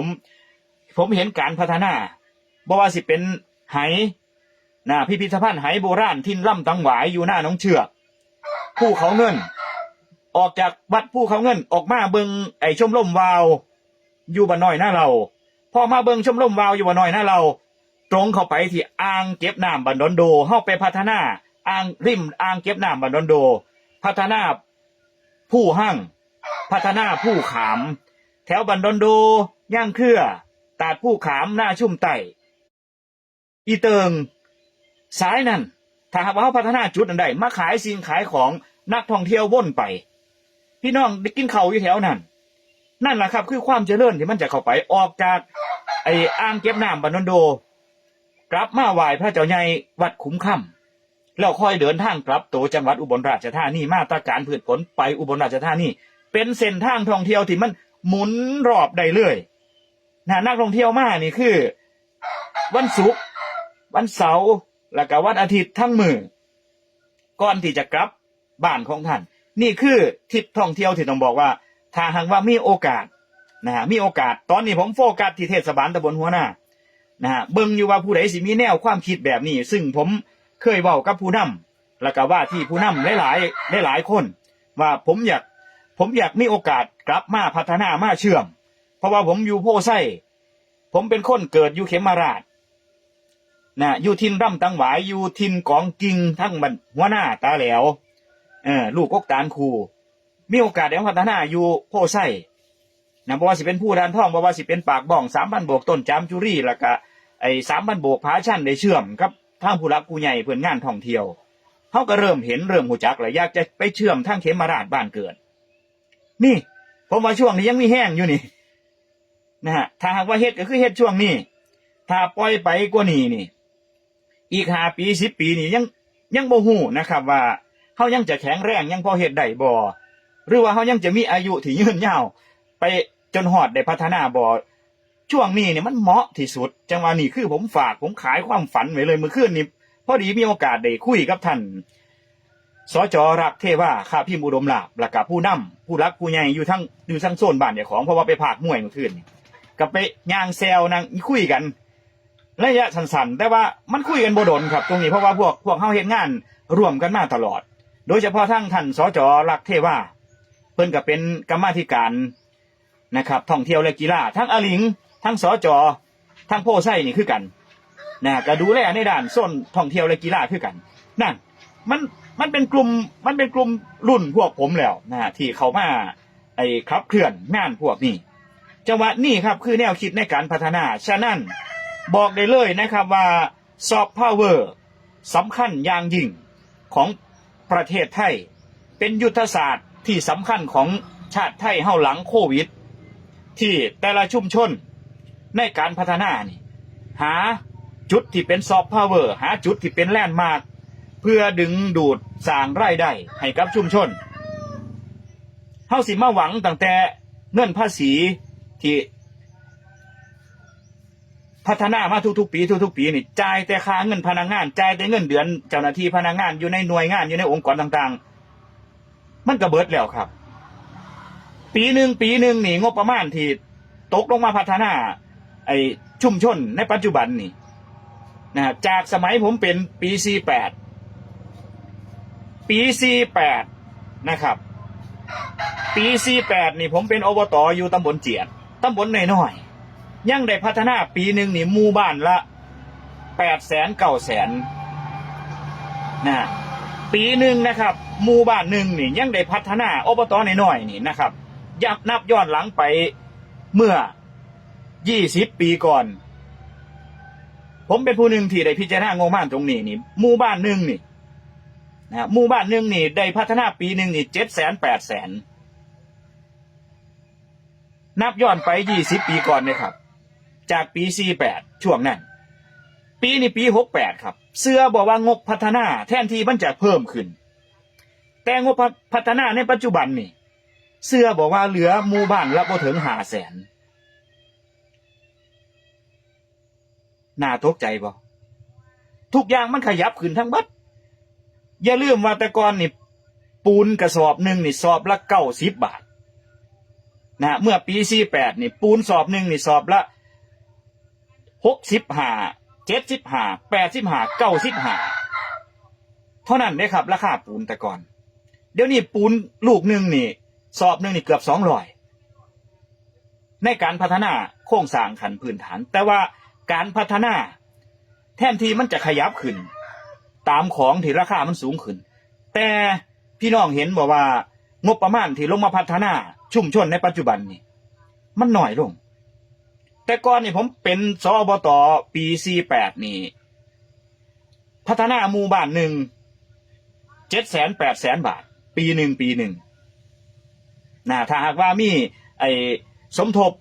ผมเห็นการพัฒนาบ่ว่าสิเป็นไหพิพิธภัณฑ์ไหโบราณทินล่ำตังหวายอยู่หน้าหนองเชือกผู้เขาเงินออกจากวัดผู้เขาเงินออกมาเบิงชมรมวาวอยู่บ้านน้อยหน้าเราพอมาเบิงชมรมวาวอยู่บ้านน้อยหน้าเราตรงเข้าไปที่อ่างเก็บน้ำบ้านดอนโดเฮาไปพัฒนาอ่างริมอ่างเก็บน้ำบ้านดอนโดพัฒนาผู้หั่งพัฒนาผู้ขามแถวบ้านดอนโดย่างเครือตาดผู้ขามหน้าชุ่มไต่อีเติงสายนั่นถ้าหากว่าเฮาพัฒนาจุดนั้นได้มาขายสิ่งขายของนักท่องเที่ยววนไปพี่น้องได้กินข้าวอยู่แถวนั้นนั่นแหละครับคือความเจริญที่มันจะเข้าไปออกจากอ่างเก็บน้ำบ้านดอนโดกลับมาไหว้พระเจ้าใหญ่วัดคุ้มค่ำแล้วค่อยเดินทางกลับตัวจังหวัดอุบลราชธานีมาตรการพืชผลไปอุบลราชธานีเป็นเส้นทางท่องเที่ยวที่มันหมุนรอบได้เลยนักท่องเที่ยวมานี่คือวันศุกร์วันเสาร์แล้วก็วันอาทิตย์ทั้งมื้อก่อนที่จะกลับบ้านของท่านนี่คือทริปท่องเที่ยวที่ต้องบอกว่าถ้าหากว่ามีโอกาสมีโอกาสตอนนี้ผมโฟกัสที่เทศบาลตำบลหัวหน้าเบิ่งอยู่ว่าผู้ใดสิมีแนวความคิดแบบนี้ซึ่งผมเคยเว้ากับผู้นำแล้วก็ว่าที่ผู้นำหลายคนว่าผมอยากมีโอกาสกลับมาพัฒนามาเชื่อมเพราะว่าผมอยู่โพไซผมเป็นคนเกิดอยู่เขมราชอยู่ทินร่ำตังหวายอยู่ทินกองกิงทั้งบันหัวหน้าตาแหลวลูกกกตาลคูมีโอกาสได้พัฒนาอยู่โพไซบ่ว่าสิเป็นผู้ดานท่องบ่ว่าสิเป็นปากบ่อง 3,000 โบกต้นจามจุรีแล้วก็3,000 โบกผาชั่นได้เชื่อมกับทางผู้หลักผู้ใหญ่เพิ่นงานท่องเที่ยวเฮาก็เริ่มฮู้จักแล้วอยากจะไปเชื่อมทางเขมราชบ้านเกิดนี่ผมว่าช่วงนี้ยังมีแห้งอยู่นี่ถ้าหากว่าเฮ็ดก็คือเฮ็ดช่วงนี้ถ้าปล่อยไปกว่านี้นี่อีก5ปี10ปีนี่ยังบ่ฮู้นะครับว่าเฮายังจะแข็งแรงยังพอเฮ็ดได้บ่หรือว่าเฮายังจะมีอายุที่ยืนยาวไปจนฮอดได้พัฒนาบ่ช่วงนี้เนี่ยมันเหมาะที่สุดจังว่านี่คือผมขายความฝันไว้เลยเมื่อคืนนี้พอดีมีโอกาสได้คุยกับท่าน สจ.รักเทว่าข้าพิมพ์อุดมลาภแล้วก็ผู้นำผู้รักผู้ใหญ่อยู่ทั้งโซนบ้านเจ้าของเพราะว่าไปพากมวยเมื่อคืนนี่ก็ไปย่างแซวนั่งคุยกันระยะสั้นๆแต่ว่ามันคุยกันบ่ดนครับตรงนี้เพราะว่าพวกเฮาเฮ็ดงานร่วมกันมาตลอดโดยเฉพาะทั้งท่านสจ.รักเทว่าเพิ่นก็เป็นกรรมาธิการนะครับท่องเที่ยวและกีฬาทั้งอลิงทั้งสจ.ทั้งโพไซนี่คือกันนะก็ดูแลในด้านโซนท่องเที่ยวและกีฬาคือกันนั่นมันเป็นกลุ่มรุ่นพวกผมแล้วนะที่เขามาขับเคลื่อนงานพวกนี้จังหวะนี้ครับคือแนวคิดในการพัฒนาฉะนั้นบอกได้เลยนะครับว่าซอฟต์พาวเวอร์สำคัญอย่างยิ่งของประเทศไทยเป็นยุทธศาสตร์ที่สำคัญของชาติไทยเฮาหลังโควิดที่แต่ละชุมชนในการพัฒนานี่หาจุดที่เป็นซอฟต์พาวเวอร์หาจุดที่เป็นแลนด์มาร์คเพื่อดึงดูดสร้างรายได้ให้กับชุมชนเฮาสิมาหวังตั้งแต่เงินภาษีที่พัฒนามาทุกๆปีนี่จ่ายแต่ค่าเงินพนักงานจ่ายแต่เงินเดือนเจ้าหน้าที่พนักงานอยู่ในหน่วยงานอยู่ในองค์กรต่างๆมันก็เบิดแล้วครับปีหนึ่งนี่งบประมาณที่ตกลงมาพัฒนาชุมชนในปัจจุบันนี่นะจากสมัยผมเป็นปี48นะครับปี48นี่ผมเป็นอบต.อยู่ตำบลเจียดตำบลน้อยๆยังได้พัฒนาปีหนึ่งนี่หมู่บ้านละ800,000 900,000นะปีหนึ่งนะครับหมู่บ้านหนึ่งนี่ยังได้พัฒนาอบต.น้อยๆนี่นะครับนับย้อนหลังไปเมื่อ20 ปีก่อนผมเป็นผู้หนึ่งที่ได้พิจารณางบประมาณตรงนี้นี่หมู่บ้านหนึ่งนี่นะหมู่บ้านหนึ่งนี่ได้พัฒนาปีหนึ่งนี่700,000 800,000นับย้อนไป20 ปีก่อนเลยครับจากปี48ช่วงนั้นปีนี้ปี68ครับเสื้อบอกว่างบพัฒนาแทนที่มันจะเพิ่มขึ้นแต่งบพัฒนาในปัจจุบันนี่เสื้อบอกว่าเหลือหมู่บ้านละบ่ถึง500,000น่าตกใจบ่ทุกอย่างมันขยับขึ้นทั้งบัดอย่าลืมว่าแต่ก่อนนี่ปูนกระสอบหนึ่งนี่สอบละ90 บาทนะเมื่อปี48นี่ปูนสอบหนึ่งนี่สอบละ65 75 85 95เท่านั้นเด้ครับราคาปูนแต่ก่อนเดี๋ยวนี้ปูนลูกหนึ่งนี่สอบหนึ่งนี่เกือบ200ในการพัฒนาโครงสร้างขั้นพื้นฐานแต่ว่าการพัฒนาแทนที่มันจะขยับขึ้นตามของที่ราคามันสูงขึ้นแต่พี่น้องเห็นบอกว่างบประมาณที่ลงมาพัฒนาชุมชนในปัจจุบันนี่มันน้อยลงแต่ก่อนนี่ผมเป็นสอบต.ปี48นี่พัฒนาหมู่บ้านหนึ่ง700,000 800,000 บาทปีหนึ่งนะถ้าหากว่ามีสมทบ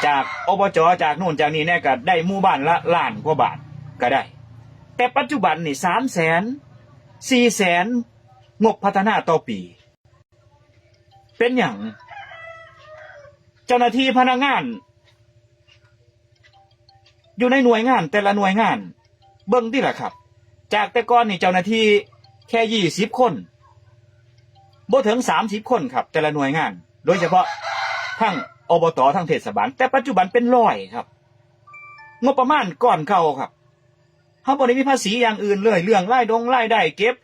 จากอบจ.จากนู่นจากนี้เนี่ยก็ได้หมู่บ้านละล้านกว่าบาทก็ได้แต่ปัจจุบันนี่300,000 400,000งบพัฒนาต่อปีเป็นอย่างเจ้าหน้าที่พนักงานอยู่ในหน่วยงานแต่ละหน่วยงานเบิ่งติล่ะครับจากแต่ก่อนนี่เจ้าหน้าที่แค่20 คนบ่ถึง30 คนครับแต่ละหน่วยงานโดยเฉพาะทั้งอบต.ทั้งเทศบาลแต่ปัจจุบันเป็น100ครับงบประมาณก้อนเก่าครับเฮาบ่ได้มีภาษีอย่างอื่นเลยเรื่องรายได้เก็บ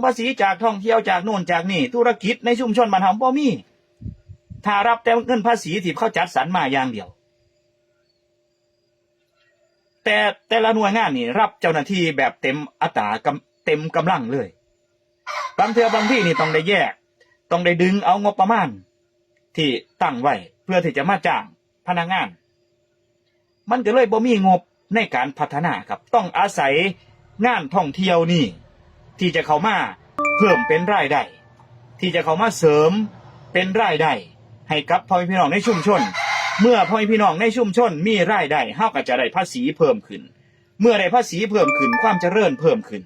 ภาษีจากท่องเที่ยวจากโน่นจากนี่ธุรกิจในชุมชนบ้านเฮาบ่มีถ้ารับแต่เงินภาษีที่เขาจัดสรรมาอย่างเดียวแต่ละหน่วยงานนี่รับเจ้าหน้าที่แบบเต็มอัตราเต็มกำลังเลยบางที่นี่ต้องได้แยกต้องได้ดึงเอางบประมาณที่ตั้งไว้เพื่อที่จะมาจ้างพนักงานมันก็เลยบ่มีงบในการพัฒนาครับต้องอาศัยงานท่องเที่ยวนี่ที่จะเข้ามาเพิ่มเป็นรายได้ที่จะเข้ามาเสริมเป็นรายได้ให้กับพ่อแม่พี่น้องในชุมชนเมื่อพ่อแม่พี่น้องในชุมชนมีรายได้เฮาก็จะได้ภาษีเพิ่มขึ้นเมื่อได้ภาษีเพิ่มขึ้นความเจริญเพิ่มขึ้น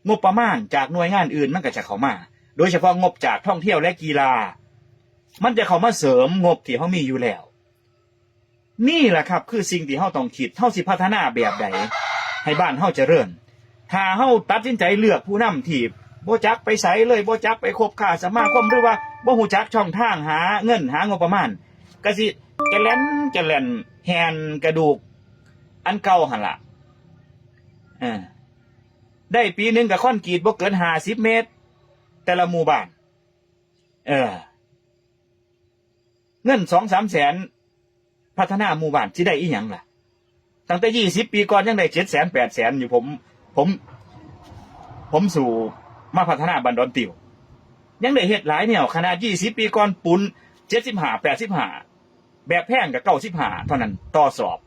งบประมาณจากหน่วยงานอื่นมันก็จะเข้ามาโดยเฉพาะงบจากท่องเที่ยวและกีฬามันจะเข้ามาเสริมงบที่เฮามีอยู่แล้วนี่แหละครับคือสิ่งที่เฮาต้องคิดเฮาสิพัฒนาแบบใดให้บ้านเฮาเจริญ ถ้าเฮาตัดสินใจเลือกผู้นำที่บ่จักไปไสเลยบ่จักไปคบค้าสมาคมหรือว่าบ่ฮู้จักช่องทางหาเงินหางบประมาณก็สิแกะแล่นแฮนกระดูกอันเก่าหั่นล่ะได้ปีนึงก็คอนกรีตบ่เกิน50เมตรแต่ละหมู่บ้านเงิน 2-3 แสนพัฒนาหมู่บ้านสิได้อีหยังล่ะตั้งแต่20ปีก่อนยังได้700,000 800,000อยู่ผมสู่มาพัฒนาบ้านดอนติวยังได้เฮ็ดหลายแนวขนาด20ปีก่อนปูน75 85แบบแพงก็95เท่านั้นต่อสอบ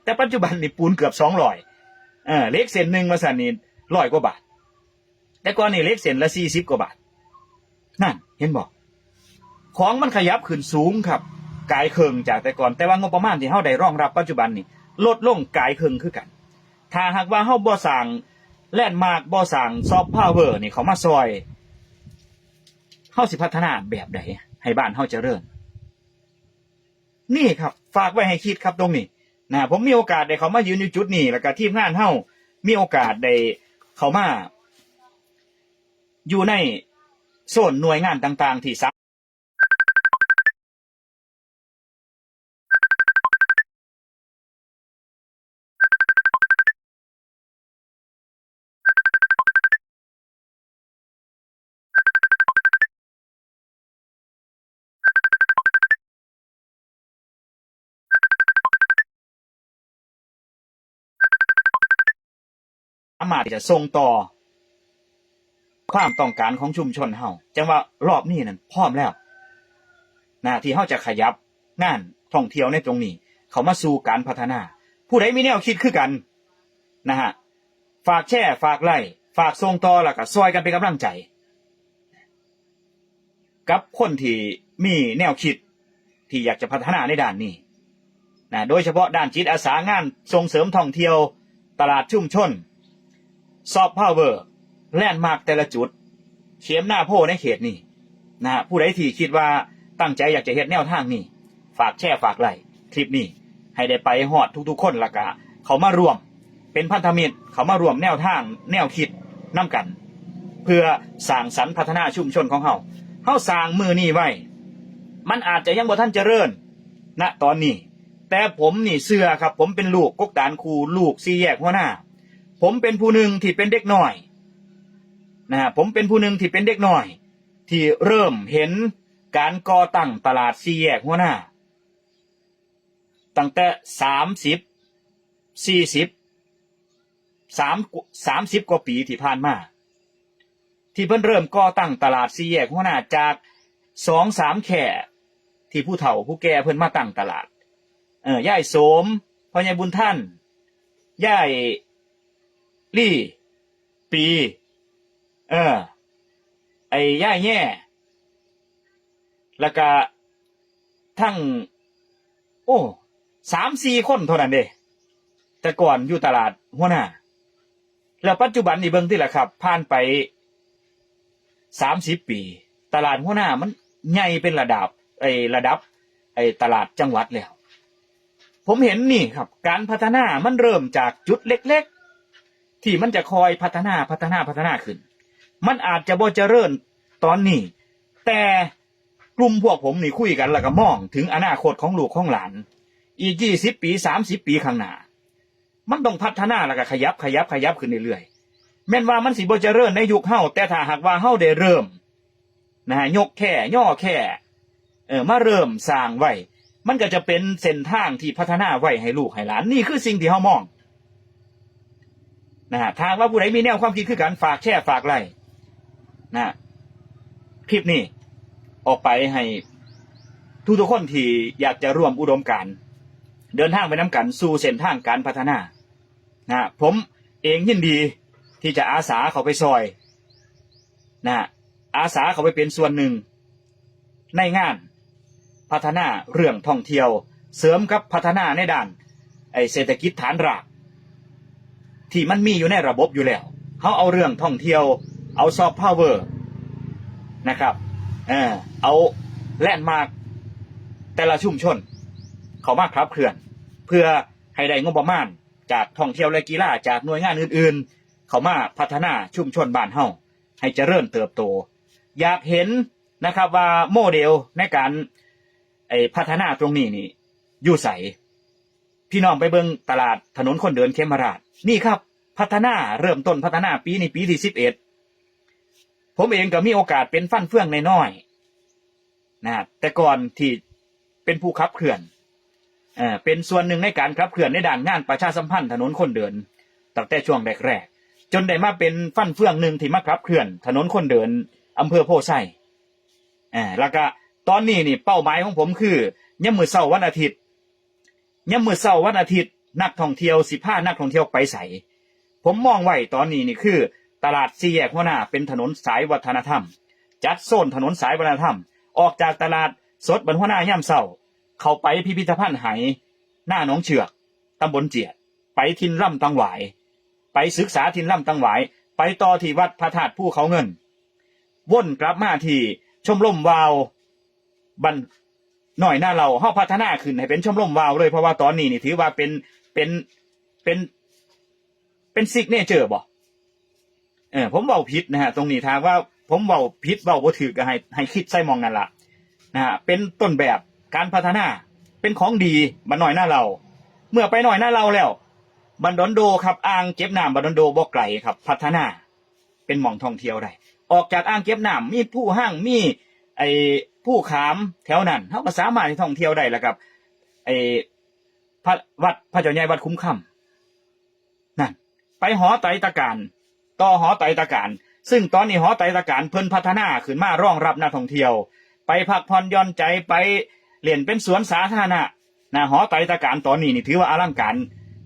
แต่ปัจจุบันนี่ปูนเกือบ200เหล็กเส้นนึงว่าซั่นนี่100กว่าบาทแต่ก่อนนี่เหล็กเส้นละ40กว่าบาทนั่นเห็นบ่ของมันขยับขึ้นสูงครับกายเคิงจากแต่ก่อนแต่ว่างบประมาณที่เฮาได้รองรับปัจจุบันนี่ลดลงกายเคิงคือกันถ้าหากว่าเฮาบ่สร้างแลนด์มาร์คบ่สร้างซอฟต์พาวเวอร์นี่เขามาซอยเฮาสิพัฒนาแบบใดให้บ้านเฮาเจริญนี่ครับฝากไว้ให้คิดครับตรงนี้นะผมมีโอกาสได้เข้ามายืนอยู่จุดนี้แล้วก็ทีมงานเฮามีโอกาสได้เข้ามาอยู่ในโซนหน่วยงานต่างๆที่สามารถที่จะส่งต่อความต้องการของชุมชนเฮาจังว่ารอบนี้นั่นพร้อมแล้วนะที่เฮาจะขยับงานท่องเที่ยวในตรงนี้เข้ามาสู่การพัฒนาผู้ใดมีแนวคิดคือกันนะฮะฝากแชร์ฝากไลค์ฝากส่งต่อแล้วก็ซอยกันเป็นกำลังใจกับคนที่มีแนวคิดที่อยากจะพัฒนาในด้านนี้นะโดยเฉพาะด้านจิตอาสางานส่งเสริมท่องเที่ยวตลาดชุมชนซอฟต์พาวเวอร์แลนด์มาร์คแต่ละจุดเข็มหน้าโพในเขตนี้นะผู้ใดที่คิดว่าตั้งใจอยากจะเฮ็ดแนวทางนี้ฝากแชร์ฝากไลค์คลิปนี้ให้ได้ไปฮอดทุกๆคนละกะเขามารวมเป็นพันธมิตรเขามารวมแนวทางแนวคิดนํกันเพื่อสร้างสรรค์พัฒนาชุมชนของเฮาสร้างมือนี้ไว้มันอาจจะยังบ่ทันเจริญณตอนนี้แต่ผมนี่เชื่อครับผมเป็นลูกกกดานครูลูก4แยกหัวหน้าผมเป็นผู้หนึ่งที่เป็นเด็กน้อยผมเป็นผู้หนึ่งที่เป็นเด็กน้อยที่เริ่มเห็นการก่อตั้งตลาด4แยกหัวหน้าตั้งแต่30 กว่าปีที่ผ่านมาที่เพิ่นเริ่มก่อตั้งตลาด4แยกหัวหน้าจาก 2-3 แค่ที่ผู้เฒ่าผู้แก่เพิ่นมาตั้งตลาดยายโสมพ่อใหญ่บุญท่านยายลี่ปีไอ้ย่ายแย่แล้วก็ทั้ง3-4 คนเท่านั้นเด้แต่ก่อนอยู่ตลาดหัวหน้าแล้วปัจจุบันนี่เบิ่งติล่ะครับผ่านไป30 ปีตลาดหัวหน้ามันใหญ่เป็นระดับตลาดจังหวัดแล้วผมเห็นนี่ครับการพัฒนามันเริ่มจากจุดเล็กๆที่มันจะคอยพัฒนาขึ้นมันอาจจะบ่เจริญตอนนี้แต่กลุ่มพวกผมนี่คุยกันแล้วก็มองถึงอนาคตของลูกของหลานอีก20 ปี30 ปีข้างหน้ามันต้องพัฒนาแล้วก็ขยับขึ้นเรื่อยๆแม้นว่ามันสิบ่เจริญในยุคเฮาแต่ถ้าหากว่าเฮาได้เริ่มยกแค่ย่อแค่มาเริ่มสร้างไว้มันก็จะเป็นเส้นทางที่พัฒนาไว้ให้ลูกให้หลานนี่คือสิ่งที่เฮามองทางว่าผู้ใดมีแนวความคิดคือกันฝากแชร์ฝากไลค์คลิปนี้ออกไปให้ทุกคนที่อยากจะร่วมอุดมการณ์เดินทางไปนำกันสู่เส้นทางการพัฒนาผมเองยินดีที่จะอาสาเข้าไปซอยอาสาเข้าไปเป็นส่วนหนึ่งในงานพัฒนาเรื่องท่องเที่ยวเสริมกับพัฒนาในด้านเศรษฐกิจฐานรากที่มันมีอยู่ในระบบอยู่แล้วเขาเอาเรื่องท่องเที่ยวเอาซอฟต์พาวเวอร์นะครับเอาแลนด์มาร์คแต่ละชุมชนเขามาขับเคลื่อนเพื่อให้ได้งบประมาณจากท่องเที่ยวและกีฬาจากหน่วยงานอื่นๆ เข้ามาพัฒนาชุมชนบ้านเฮาให้เจริญเติบโตอยากเห็นนะครับว่าโมเดลในการพัฒนาตรงนี้นี่อยู่ไสพี่น้องไปเบิ่งตลาดถนนคนเดินเขมราชนี่ครับพัฒนาเริ่มต้นพัฒนาปีนี้ปีที่11ผมเองก็มีโอกาสเป็นฟั่นเฟื่องน้อยๆนะแต่ก่อนที่เป็นผู้ขับเคลื่อนเป็นส่วนหนึ่งในการขับเคลื่อนในด้านงานประชาสัมพันธ์ถนนคนเดินตั้งแต่ช่วงแรกๆจนได้มาเป็นฟั่นเฟื่องหนึ่งที่มาขับเคลื่อนถนนคนเดินอำเภอโพไซแล้วก็ตอนนี้นี่เป้าหมายของผมคือยามมื้อเช้าวันอาทิตย์นักท่องเที่ยว15นักท่องเที่ยวไปไสผมมองไว้ตอนนี้นี่คือตลาดสี่แยกหัวหน้าเป็นถนนสายวัฒนธรรมจัดโซนถนนสายวัฒนธรรมออกจากตลาดสดบรรหัวหน้ายามเช้าเข้าไปพิพิธภัณฑ์ไหหน้าหนองเชือกตำบลเจียดไปทินร่ำตังหวายไปศึกษาทินร่ำตังหวายไปต่อที่วัดพระธาตุภูเขาเงินวนกลับมาที่ชมรมวาวบันหน่อยหน้าเราเฮาพัฒนาขึ้นให้เป็นชมรมวาวเลยเพราะว่าตอนนี้นี่ถือว่าเป็นซิกเนเจอร์บ่ผมเว้าผิดนะฮะตรงนี้ถ้าว่าผมเว้าผิดเว้าบ่ถูกก็ให้คิดใส่มองนั่นล่ะนะฮะเป็นต้นแบบการพัฒนาเป็นของดีบันหน่อยหน้าเราเมื่อไปหน่อยหน้าเราแล้วบันดอนโดครับอ่างเก็บน้ำบันดอนโดบ่ไกลครับพัฒนาเป็นหม่องท่องเที่ยวได้ออกจากอ่างเก็บน้ำมีผู้ห้างมีผู้ขามแถวนั้นเฮาก็สามารถท่องเที่ยวได้แล้วครับวัดพระเจ้าใหญ่วัดคุ้มค่ำนั่นไปหอไตรตะการต่อหอไตรตะการซึ่งตอนนี้หอไตรตะการเพิ่นพัฒนาขึ้นมารองรับนักท่องเที่ยวไปพักผ่อนหย่อนใจไปเล่นเป็นสวนสาธารณะนะหอไตรตะการตอนนี้นี่ถือว่าอลังการ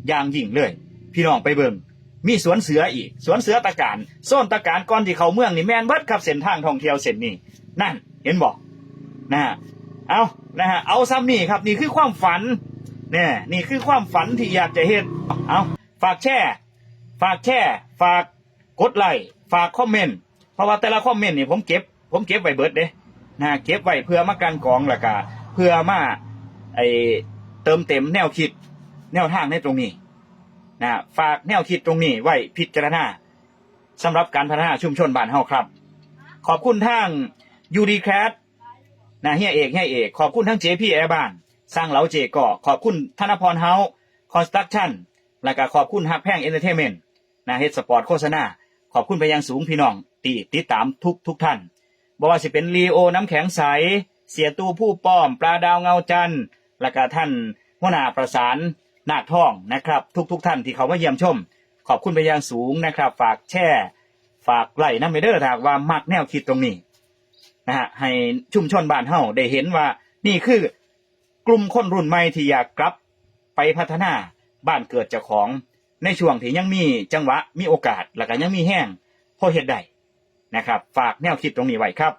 อย่างยิ่งเลยพี่น้องไปเบิ่งมีสวนเสืออีกสวนเสือตะการโซนตะการก่อนที่เข้าเมืองนี่แม่นเบิดครับเส้นทางท่องเที่ยวเส้นนี้นั่นเห็นบ่นะฮะเอาซ้ำนี่ครับนี่คือความฝันเนี่ยนี่คือความฝันที่อยากจะเห็นเอาฝากแชร์ฝากกดไลค์ฝากคอมเมนต์เพราะว่าแต่ละคอมเมนต์นี่ผมเก็บไว้เบิดเด้นะเก็บไว้เพื่อมากันกองแล้วก็เพื่อมาเติมเต็มแนวคิดแนวทางในตรงนี้นะฝากแนวคิดตรงนี้ไว้พิจารณาสำหรับการพัฒนาชุมชนบ้านเฮาครับขอบคุณทาง UDCAT นะเฮียเอกขอบคุณทั้ง JP Air บ้านสร้างเหลาเจก่อขอบคุณธนพรเฮาส์คอนสตรัคชั่นแล้วก็ขอบคุณฮักแพงเอนเตอร์เทนเมนต์นะเฮ็ดสปอร์ตโฆษณาขอบคุณไปยังสูงพี่น้องที่ติดตามทุกท่านบ่ว่าสิเป็นลีโอน้ำแข็งใสเสียตู้ผู้ป้อมปลาดาวเงาจันทร์แล้วก็ท่านหัวหน้าประสานนาคทองนะครับทุกท่านที่เขามาเยี่ยมชมขอบคุณไปยังสูงนะครับฝากแชร์ฝากไลค์นำไปเด้อถ้าว่ามักแนวคิดตรงนี้นะฮะให้ชุมชนบ้านเฮาได้เห็นว่านี่คือกลุ่มคนรุ่นใหม่ที่อยากกลับไปพัฒนาบ้านเกิดเจ้าของในช่วงที่ยังมีจังหวะมีโอกาสแล้วก็ยังมีแห้งพอเฮ็ดได้นะครับฝากแนวคิดตรงนี้ไว้ครับ